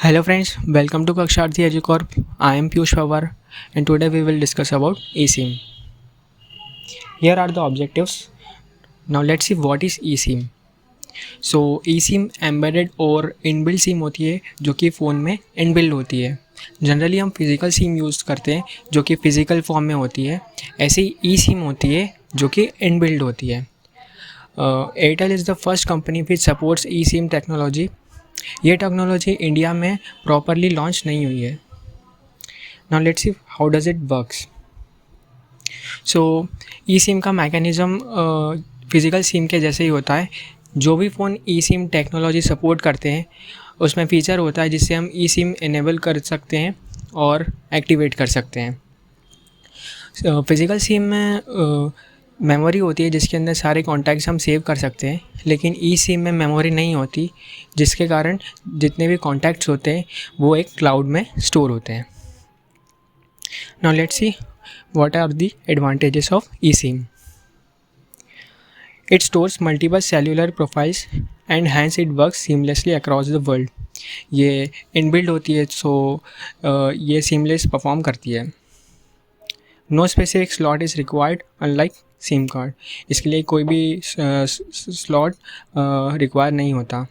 Hello friends, welcome to Kaksharthi EduCorp. I am Piyush Pawar and today we will discuss about eSIM. Here are the objectives. Now let's see what is eSIM. So eSIM embedded और inbuilt SIM होती है जो कि phone में inbuilt होती है. Generally हम physical SIM use करते हैं जो कि फ़िज़िकल फॉर्म में होती है. ऐसे ही eSIM होती है जो कि इनबिल्ट होती है. Airtel is the first company which supports eSIM technology. ये टेक्नोलॉजी इंडिया में प्रॉपरली लॉन्च नहीं हुई है. Now let's see how does it works. So E SIM का मैकेनिज़्म फिज़िकल सिम के जैसे ही होता है. जो भी फ़ोन ई सिम टेक्नोलॉजी सपोर्ट करते हैं उसमें फ़ीचर होता है जिससे हम ई सिम इनेबल कर सकते हैं और एक्टिवेट कर सकते हैं. फिज़िकल सिम में मेमोरी होती है जिसके अंदर सारे कॉन्टैक्ट्स हम सेव कर सकते हैं, लेकिन ई सिम में मेमोरी नहीं होती, जिसके कारण जितने भी कॉन्टैक्ट्स होते हैं वो एक क्लाउड में स्टोर होते हैं. Now let's see what are the advantages of e SIM. It stores multiple cellular profiles and hence it works seamlessly across the world. ये इनबिल्ड होती है, सो ये सीमलेस परफॉर्म करती है. No specific slot is required unlike SIM card. इसके लिए कोई भी स्लॉट रिक्वायर नहीं होता.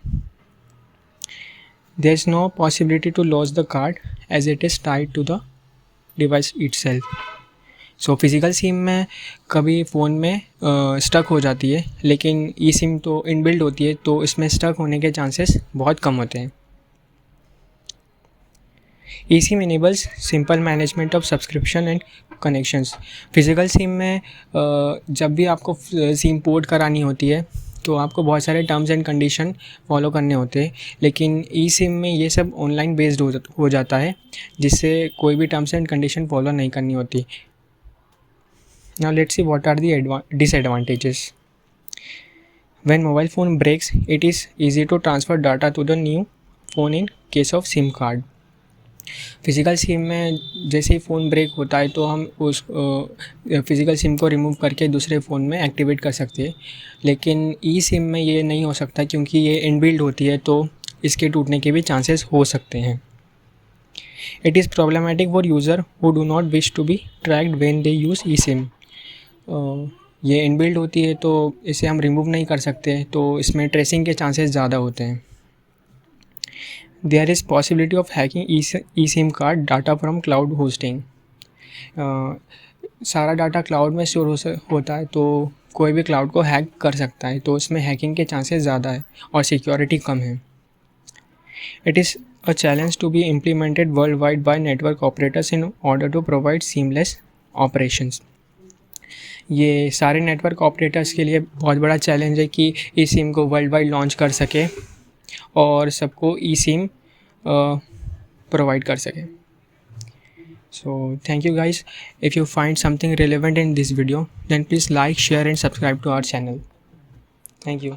There is no possibility to loss the card as it is tied to the device itself. So physical SIM में कभी फ़ोन में स्टक हो जाती है, लेकिन ई सिम तो इनबिल्ट होती है तो इसमें स्टक होने के चांसेस बहुत कम होते हैं. eSIM enables simple management of subscription and connections. Physical SIM में जब भी आपको सिम पोर्ट करानी होती है तो आपको बहुत सारे टर्म्स एंड कंडीशन फॉलो करने होते हैं, लेकिन ई सिम में ये सब ऑनलाइन बेस्ड हो जाता है, जिससे कोई भी टर्म्स एंड कंडीशन फॉलो नहीं करनी होती. Now let's see what are the disadvantages. When mobile phone breaks it is easy to transfer data to the new phone in case of SIM card. Physical SIM में जैसे ही phone break होता है तो हम उस फिज़िकल सिम को remove करके दूसरे फ़ोन में एक्टिवेट कर सकते हैं, लेकिन ई सिम में ये नहीं हो सकता क्योंकि ये इनबिल्ट होती है, तो इसके टूटने के भी चांसेस हो सकते हैं. It is problematic for user who do not wish to be tracked when they use e SIM. ये इनबिल्ट होती है तो इसे हम रिमूव नहीं कर सकते, तो इसमें ट्रेसिंग के चांसेस ज़्यादा होते हैं. There is possibility of hacking eSIM card data from cloud hosting. सारा डाटा क्लाउड में स्टोर होता है, तो कोई भी क्लाउड को हैक कर सकता है, तो इसमें हैकिंग के चांसेस ज़्यादा है और सिक्योरिटी कम है. It is a challenge to be implemented world wide by network operators in order to provide seamless operations. ये सारे नेटवर्क ऑपरेटर्स के लिए बहुत बड़ा चैलेंज है कि ई सिम को वर्ल्ड वाइड लॉन्च कर सके और सबको ई सिम प्रोवाइड कर सके. So thank you guys. If you find something relevant in this video then please like, share and subscribe to our channel. Thank you.